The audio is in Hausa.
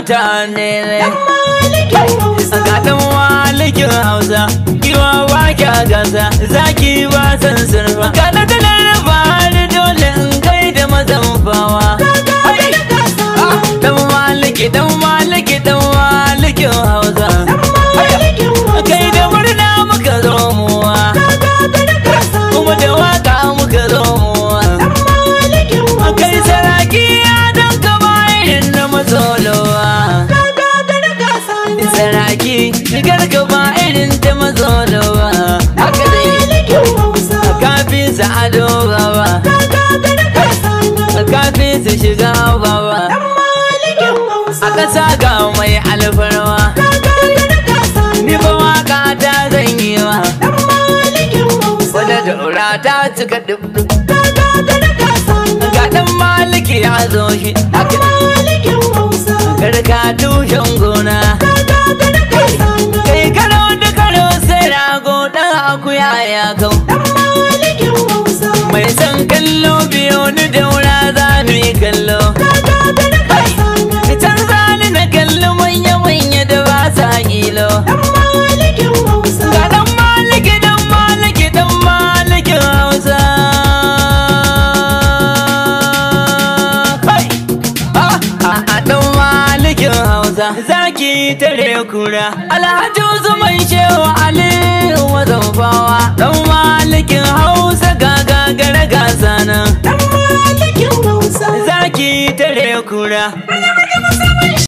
mutane ne. Ga ɗan malikin Hausa, kiwa ba kya gasa, zaki ba san surfa. Ga na dalar bahari dole in gaida mazan fawa. Ɗan maliki, ɗan maliki, ɗan malikin Hausa. Kai da murna muka zo muwa, kuma da waka muka zo muwa. Kai saraki ya don kama irin na matsolowa. Saraki shigar gaba irin ta matsolowa. Haka dai kafin sa ado baba, kafin su shiga baba. A ƙasa ga mai alfarma, ni ba waka ta zan yi wa. Wadda daura ta cika dubdu, ga ɗan maliki ya zo shi. Garka tushen gona, kai karo da karo sai rago ɗan akuya ya kau. Mai san kallo biyo ni daura za mu yi kallo. Can zani na kalli manya-manya da ba sa kilo. Ga ɗan maliki, ɗan maliki, ɗan malikin Hausa. Ɗan malikin Hausa, zaki tare kura. Alhaji Usman Shehu Aliyu Mazamfawa. Ɗan malikin Hausa gagagara gasa nan. Zaki tare kura.